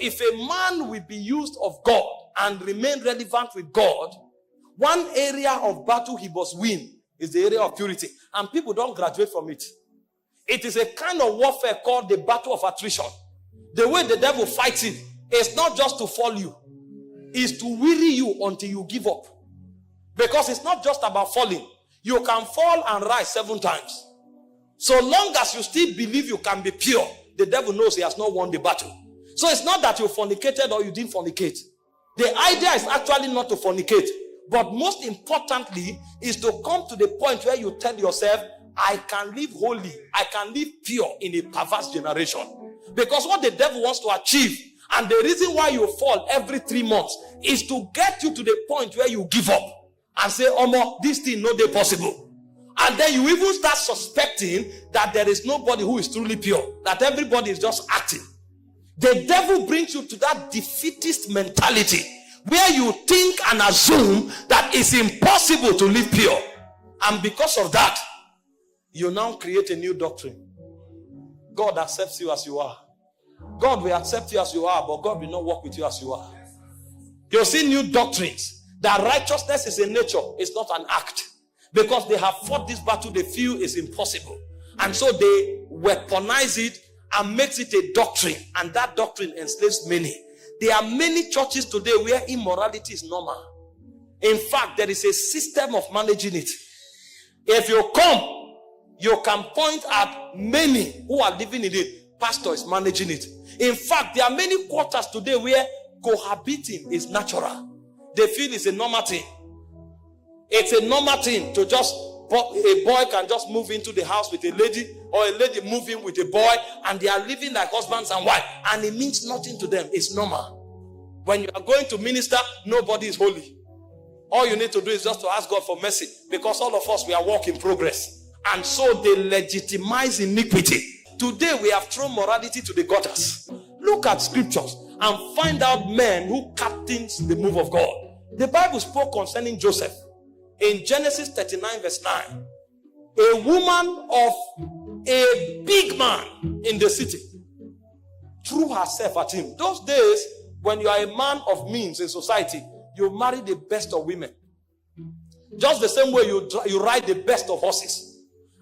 if a man will be used of God and remain relevant with God, one area of battle he must win is the area of purity. And people don't graduate from it. It is a kind of warfare called the battle of attrition. The way the devil fights it is not just to fall you. It's to weary you until you give up. Because it's not just about falling. You can fall and rise 7 times. So long as you still believe you can be pure, the devil knows he has not won the battle. So it's not that you fornicated or you didn't fornicate. The idea is actually not to fornicate. But most importantly is to come to the point where you tell yourself, I can live holy, I can live pure in a perverse generation. Because what the devil wants to achieve, and the reason why you fall every 3 months, is to get you to the point where you give up and say, Omo, this thing no dey possible. And then you even start suspecting that there is nobody who is truly pure, that everybody is just acting. The devil brings you to that defeatist mentality where you think and assume that it's impossible to live pure. And because of that, you now create a new doctrine. God accepts you as you are. God will accept you as you are, but God will not work with you as you are. You'll see new doctrines that righteousness is a nature, it's not an act. Because they have fought this battle, they feel is impossible. And so they weaponize it and makes it a doctrine. And that doctrine enslaves many. There are many churches today where immorality is normal. In fact, there is a system of managing it. If you come, you can point at many who are living in it. Pastor is managing it. In fact, there are many quarters today where cohabiting is natural. They feel it's a normal thing. It's a normal thing to just, a boy can just move into the house with a lady, or a lady move in with a boy, and they are living like husbands and wife, and it means nothing to them. It's normal. When you are going to minister, nobody is holy. All you need to do is just to ask God for mercy, because all of us, we are work in progress. And so they legitimize iniquity. Today we have thrown morality to the gutters. Look at scriptures and find out men who captains the move of God. The Bible spoke concerning Joseph in Genesis 39 verse 9. A woman of a big man in the city threw herself at him. Those days, when you are a man of means in society, you marry the best of women. Just the same way you ride the best of horses.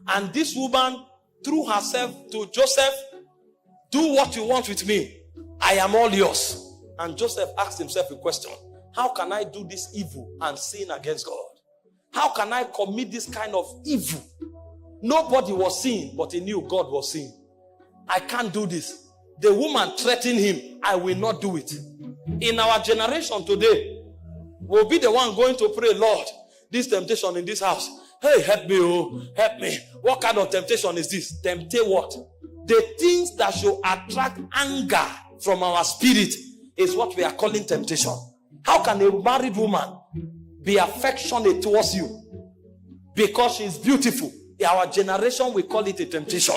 And this woman threw herself to Joseph. Do what you want with me. I am all yours. And Joseph asked himself a question. How can I do this evil and sin against God? How can I commit this kind of evil? Nobody was seeing, but he knew God was seeing. I can't do this. The woman threatened him. I will not do it. In our generation today, we'll be the one going to pray, Lord, this temptation in this house. Hey, help me, oh, help me. What kind of temptation is this? Temptate what? The things that should attract anger from our spirit is what we are calling temptation. How can a married woman be affectionate towards you? Because she is beautiful. In our generation, we call it a temptation.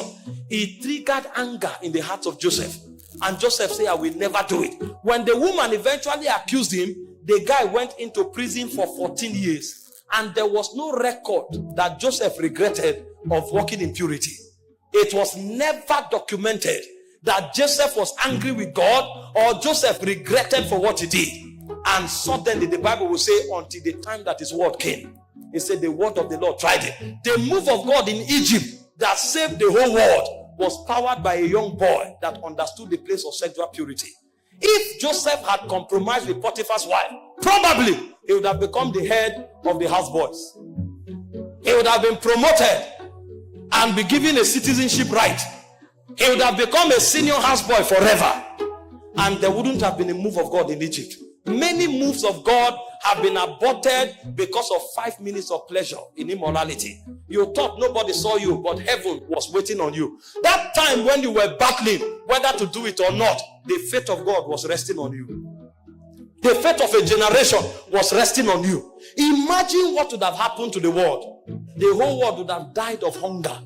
It triggered anger in the heart of Joseph. And Joseph said, I will never do it. When the woman eventually accused him, the guy went into prison for 14 years. And there was no record that Joseph regretted of walking in purity. It was never documented that Joseph was angry with God or Joseph regretted for what he did. And suddenly the Bible will say, until the time that his word came. He said the word of the Lord tried it. The move of God in Egypt that saved the whole world was powered by a young boy that understood the place of sexual purity. If Joseph had compromised with Potiphar's wife, probably he would have become the head of the houseboys. He would have been promoted and be given a citizenship right. He would have become a senior houseboy forever. And there wouldn't have been a move of God in Egypt. Many moves of God have been aborted because of 5 minutes of pleasure in immorality. You thought nobody saw you, but heaven was waiting on you. That time when you were battling whether to do it or not, the fate of God was resting on you. The fate of a generation was resting on you. Imagine what would have happened to the world. The whole world would have died of hunger,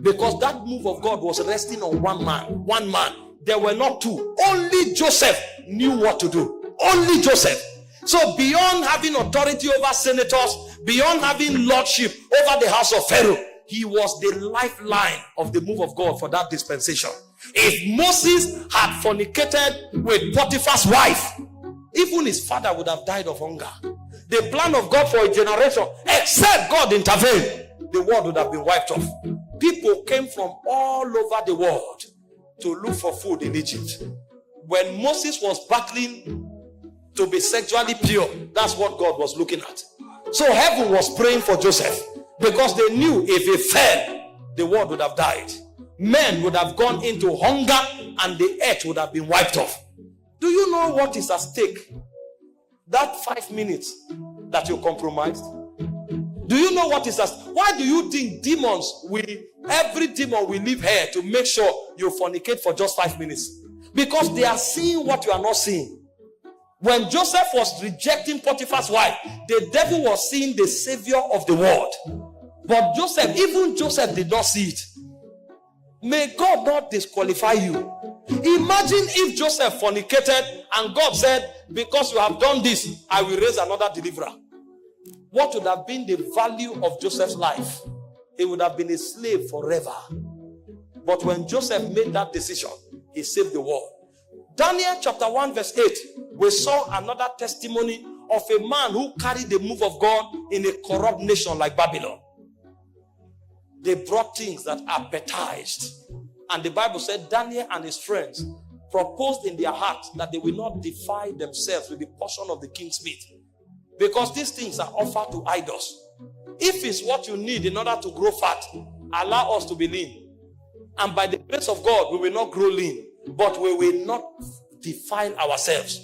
because that move of God was resting on one man. One man. There were not two. Only Joseph knew what to do. Only Joseph. So beyond having authority over senators, beyond having lordship over the house of Pharaoh, he was the lifeline of the move of God for that dispensation. If Moses had fornicated with Potiphar's wife, even his father would have died of hunger. The plan of God for a generation, except God intervened, the world would have been wiped off. People came from all over the world to look for food in Egypt. When Moses was battling to be sexually pure, that's what God was looking at. So heaven was praying for Joseph, because they knew if he fell, the world would have died. Men would have gone into hunger and the earth would have been wiped off. Do you know what is at stake? That 5 minutes that you compromised. Do you know what is at stake? Why do you think every demon will leave here to make sure you fornicate for just 5 minutes? Because they are seeing what you are not seeing. When Joseph was rejecting Potiphar's wife, the devil was seeing the savior of the world. But even Joseph did not see it. May God not disqualify you. Imagine if Joseph fornicated and God said, because you have done this, I will raise another deliverer. What would have been the value of Joseph's life? He would have been a slave forever. But when Joseph made that decision, he saved the world. Daniel chapter 1 verse 8, we saw another testimony of a man who carried the move of God in a corrupt nation like Babylon. They brought things that appetized. And the Bible said Daniel and his friends proposed in their hearts that they will not defile themselves with the portion of the king's meat, because these things are offered to idols. If it's what you need in order to grow fat, allow us to be lean. And by the grace of God, we will not grow lean, but we will not defile ourselves.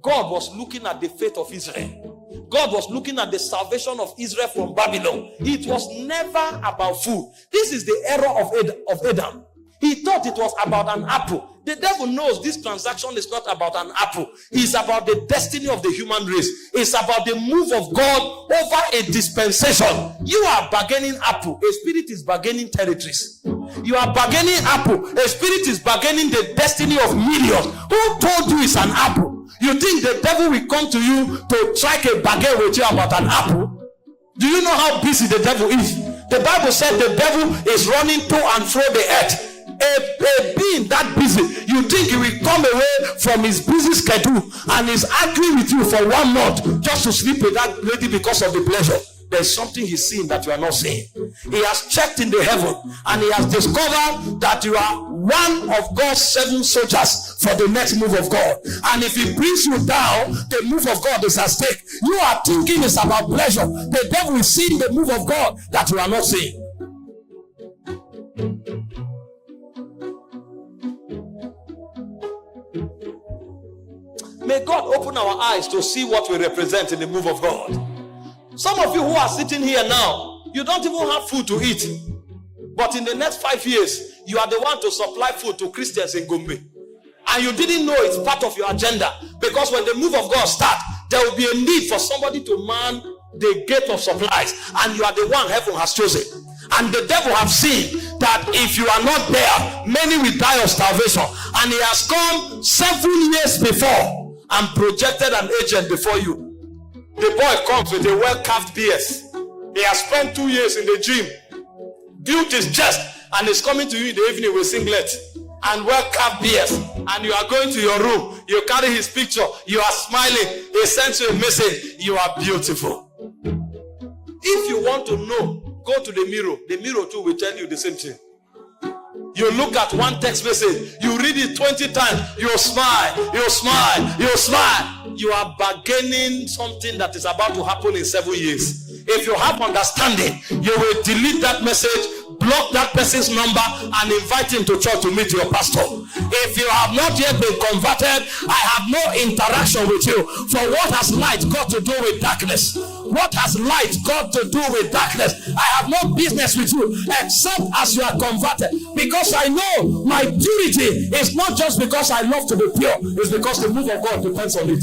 God was looking at the faith of Israel. God was looking at the salvation of Israel from Babylon. It was never about food. This is the error of Adam. He thought it was about an apple. The devil knows this transaction is not about an apple. It's about the destiny of the human race. It's about the move of God over a dispensation. You are bargaining apple. A spirit is bargaining territories. You are bargaining apple. A spirit is bargaining the destiny of millions. Who told you it's an apple? You think the devil will come to you to strike a bargain with you about an apple? Do you know how busy the devil is? The Bible said the devil is running to and fro the earth. A being that busy, you think he will come away from his busy schedule and is arguing with you for 1 month just to sleep with that lady because of the pleasure? There's something he's seeing that you are not seeing. He has checked in the heaven and he has discovered that you are one of God's 7 soldiers for the next move of God. And if he brings you down, the move of God is at stake. You are thinking it's about pleasure. The devil is seeing the move of God that you are not seeing. May God open our eyes to see what we represent in the move of God. Some of you who are sitting here now, you don't even have food to eat. But in the next 5 years, you are the one to supply food to Christians in Gombe. And you didn't know it's part of your agenda. Because when the move of God starts, there will be a need for somebody to man the gate of supplies. And you are the one heaven has chosen. And the devil have seen that if you are not there, many will die of starvation. And he has come 7 years before and projected an agent before you. The boy comes with a well-carved beard. He has spent 2 years in the gym, built his chest, and is coming to you in the evening with singlet and well-carved beard. And you are going to your room. You carry his picture. You are smiling. He sends you a message. You are beautiful. If you want to know, go to the mirror. The mirror too will tell you the same thing. You look at one text message, you read it 20 times, you smile, you smile, you smile. You are bargaining something that is about to happen in 7 years. If you have understanding, you will delete that message, block that person's number, and invite him to church to meet your pastor. If you have not yet been converted, I have no interaction with you. For what has light got to do with darkness? What has light got to do with darkness? I have no business with you except as you are converted. Because I know my purity is not just because I love to be pure. It's because the move of God depends on it.